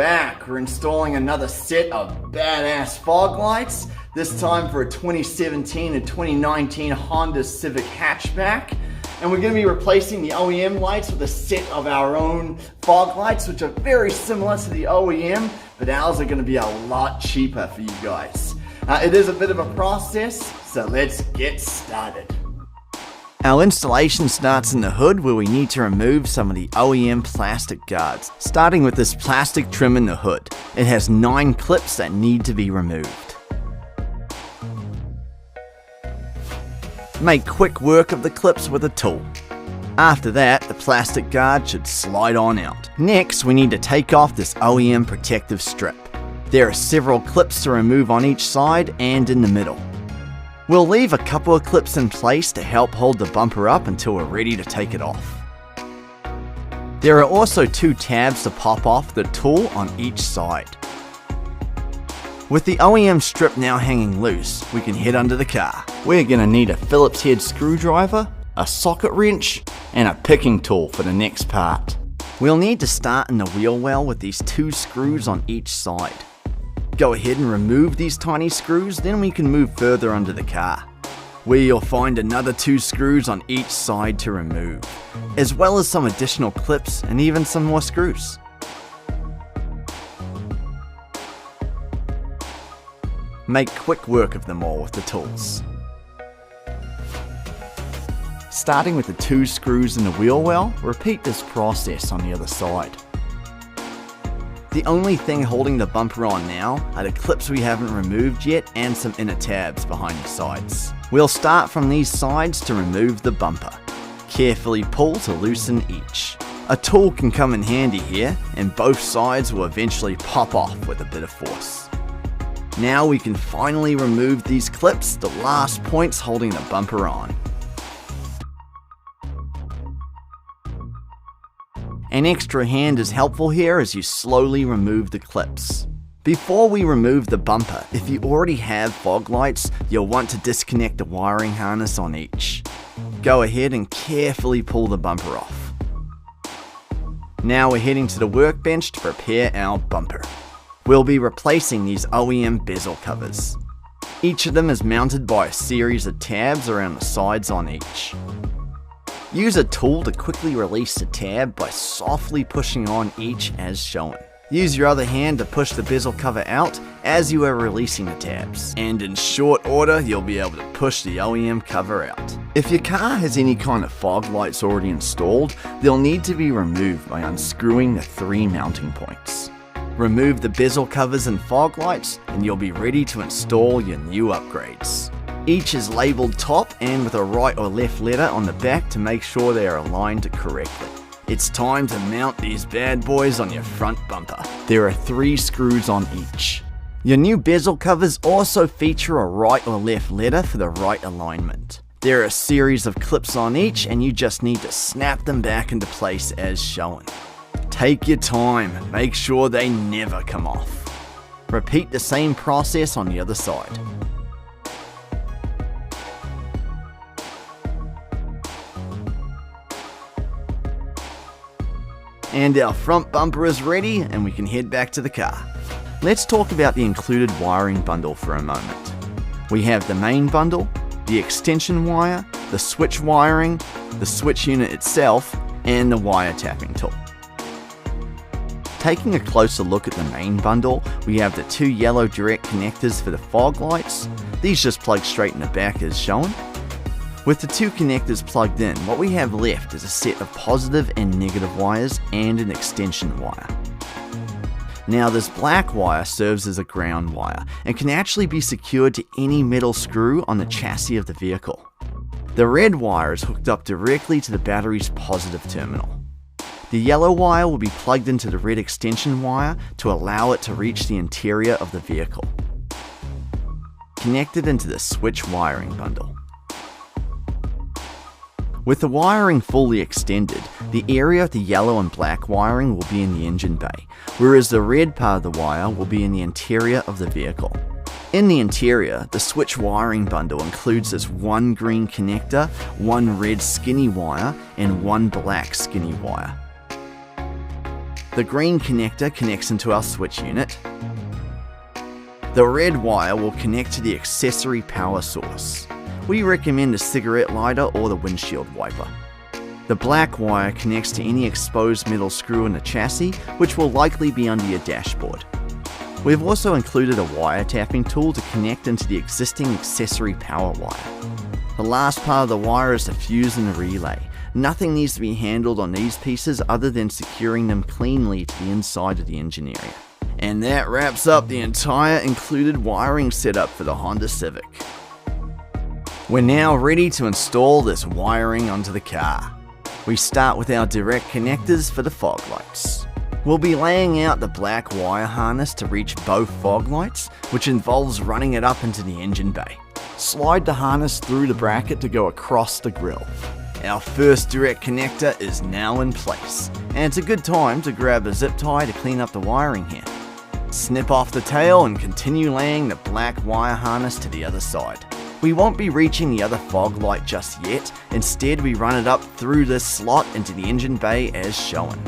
Back, we're installing another set of badass fog lights, this time for a 2017 and 2019 Honda Civic hatchback. And we're going to be replacing the OEM lights with a set of our own fog lights, which are very similar to the OEM, but ours are going to be a lot cheaper for you guys. It is a bit of a process, so let's get started. Our installation starts in the hood, where we need to remove some of the OEM plastic guards, starting with this plastic trim in the hood. It has 9 clips that need to be removed. Make quick work of the clips with a tool. After that, the plastic guard should slide on out. Next, we need to take off this OEM protective strip. There are several clips to remove on each side and in the middle. We'll leave a couple of clips in place to help hold the bumper up until we're ready to take it off. There are also 2 tabs to pop off the tool on each side. With the OEM strip now hanging loose, we can head under the car. We're going to need a Phillips head screwdriver, a socket wrench, and a picking tool for the next part. We'll need to start in the wheel well with these 2 screws on each side. Go ahead and remove these tiny screws, then we can move further under the car, where you'll find another 2 screws on each side to remove, as well as some additional clips and even some more screws. Make quick work of them all with the tools. Starting with the 2 screws in the wheel well, repeat this process on the other side. The only thing holding the bumper on now are the clips we haven't removed yet and some inner tabs behind the sides. We'll start from these sides to remove the bumper. Carefully pull to loosen each. A tool can come in handy here, and both sides will eventually pop off with a bit of force. Now we can finally remove these clips, the last points holding the bumper on. An extra hand is helpful here as you slowly remove the clips. Before we remove the bumper, if you already have fog lights, you'll want to disconnect the wiring harness on each. Go ahead and carefully pull the bumper off. Now we're heading to the workbench to prepare our bumper. We'll be replacing these OEM bezel covers. Each of them is mounted by a series of tabs around the sides on each. Use a tool to quickly release the tab by softly pushing on each as shown. Use your other hand to push the bezel cover out as you are releasing the tabs, and in short order you'll be able to push the OEM cover out. If your car has any kind of fog lights already installed, they'll need to be removed by unscrewing the 3 mounting points. Remove the bezel covers and fog lights and you'll be ready to install your new upgrades. Each is labelled top and with a right or left letter on the back to make sure they are aligned correctly. It's time to mount these bad boys on your front bumper. There are 3 screws on each. Your new bezel covers also feature a right or left letter for the right alignment. There are a series of clips on each and you just need to snap them back into place as shown. Take your time, make sure they never come off. Repeat the same process on the other side. And our front bumper is ready and we can head back to the car. Let's talk about the included wiring bundle for a moment. We have the main bundle, the extension wire, the switch wiring, the switch unit itself, and the wire tapping tool. Taking a closer look at the main bundle, we have the 2 yellow direct connectors for the fog lights. These just plug straight in the back as shown. With the 2 connectors plugged in, what we have left is a set of positive and negative wires and an extension wire. Now this black wire serves as a ground wire and can actually be secured to any metal screw on the chassis of the vehicle. The red wire is hooked up directly to the battery's positive terminal. The yellow wire will be plugged into the red extension wire to allow it to reach the interior of the vehicle. Connected into the switch wiring bundle. With the wiring fully extended, the area of the yellow and black wiring will be in the engine bay, whereas the red part of the wire will be in the interior of the vehicle. In the interior, the switch wiring bundle includes this 1 green connector, 1 red skinny wire, and 1 black skinny wire. The green connector connects into our switch unit. The red wire will connect to the accessory power source. We recommend a cigarette lighter or the windshield wiper. The black wire connects to any exposed metal screw in the chassis, which will likely be under your dashboard. We've also included a wire tapping tool to connect into the existing accessory power wire. The last part of the wire is the fuse and the relay. Nothing needs to be handled on these pieces other than securing them cleanly to the inside of the engine area. And that wraps up the entire included wiring setup for the Honda Civic. We're now ready to install this wiring onto the car. We start with our direct connectors for the fog lights. We'll be laying out the black wire harness to reach both fog lights, which involves running it up into the engine bay. Slide the harness through the bracket to go across the grille. Our first direct connector is now in place, and it's a good time to grab a zip tie to clean up the wiring here. Snip off the tail and continue laying the black wire harness to the other side. We won't be reaching the other fog light just yet, instead we run it up through this slot into the engine bay as shown.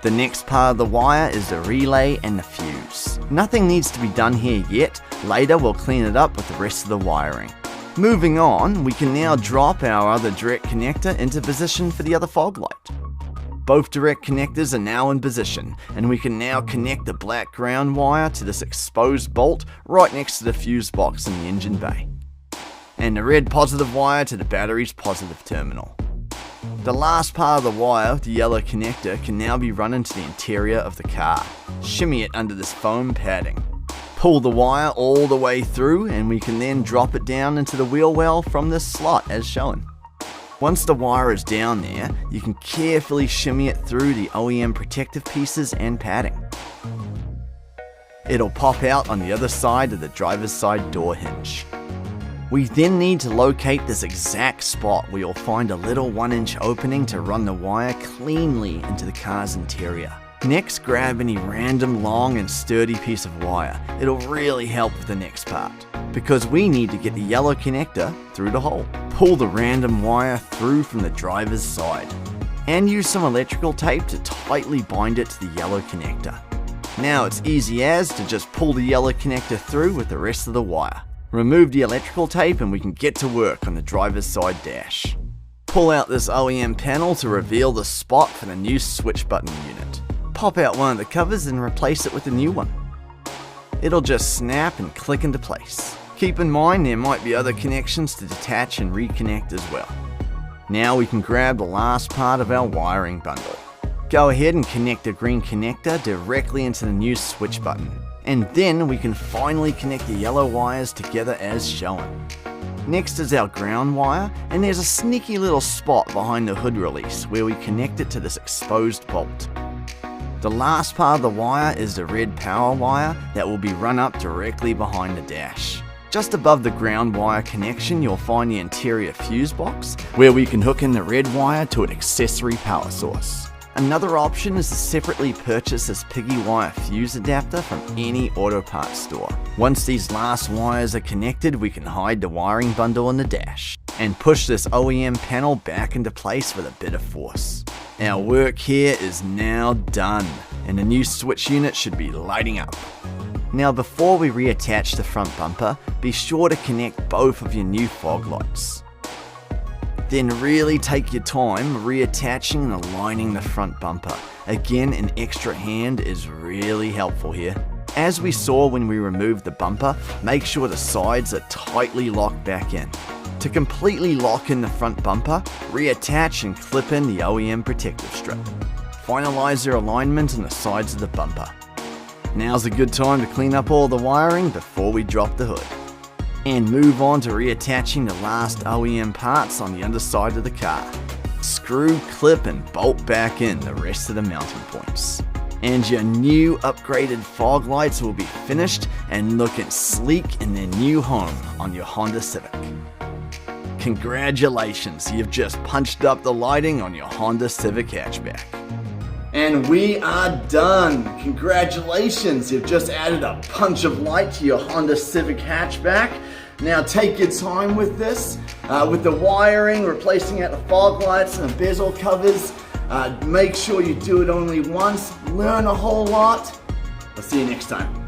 The next part of the wire is the relay and the fuse. Nothing needs to be done here yet, later we'll clean it up with the rest of the wiring. Moving on, we can now drop our other direct connector into position for the other fog light. Both direct connectors are now in position, and we can now connect the black ground wire to this exposed bolt right next to the fuse box in the engine bay, and the red positive wire to the battery's positive terminal. The last part of the wire, the yellow connector, can now be run into the interior of the car. Shimmy it under this foam padding. Pull the wire all the way through, and we can then drop it down into the wheel well from this slot as shown. Once the wire is down there, you can carefully shimmy it through the OEM protective pieces and padding. It'll pop out on the other side of the driver's side door hinge. We then need to locate this exact spot where you'll find a little 1-inch opening to run the wire cleanly into the car's interior. Next, grab any random long and sturdy piece of wire. It'll really help with the next part, because we need to get the yellow connector through the hole. Pull the random wire through from the driver's side, and use some electrical tape to tightly bind it to the yellow connector. Now it's easy as to just pull the yellow connector through with the rest of the wire. Remove the electrical tape and we can get to work on the driver's side dash. Pull out this OEM panel to reveal the spot for the new switch button unit. Pop out one of the covers and replace it with a new one. It'll just snap and click into place. Keep in mind there might be other connections to detach and reconnect as well. Now we can grab the last part of our wiring bundle. Go ahead and connect the green connector directly into the new switch button. And then we can finally connect the yellow wires together as shown. Next is our ground wire, and there's a sneaky little spot behind the hood release where we connect it to this exposed bolt. The last part of the wire is the red power wire that will be run up directly behind the dash. Just above the ground wire connection, you'll find the interior fuse box where we can hook in the red wire to an accessory power source. Another option is to separately purchase this piggy wire fuse adapter from any auto parts store. Once these last wires are connected, we can hide the wiring bundle in the dash and push this OEM panel back into place with a bit of force. Our work here is now done, and the new switch unit should be lighting up. Now before we reattach the front bumper, be sure to connect both of your new fog lights. Then really take your time reattaching and aligning the front bumper. Again, an extra hand is really helpful here. As we saw when we removed the bumper, make sure the sides are tightly locked back in. To completely lock in the front bumper, reattach and clip in the OEM protective strip. Finalize your alignment on the sides of the bumper. Now's a good time to clean up all the wiring before we drop the hood. And move on to reattaching the last OEM parts on the underside of the car. Screw, clip and bolt back in the rest of the mounting points. And your new upgraded fog lights will be finished and looking sleek in their new home on your Honda Civic. Congratulations, you've just punched up the lighting on your Honda Civic hatchback. And we are done. Congratulations, you've just added a punch of light to your Honda Civic hatchback. Now take your time with this, with the wiring, replacing out the fog lights and the bezel covers. Make sure you do it only once, learn a whole lot. I'll see you next time.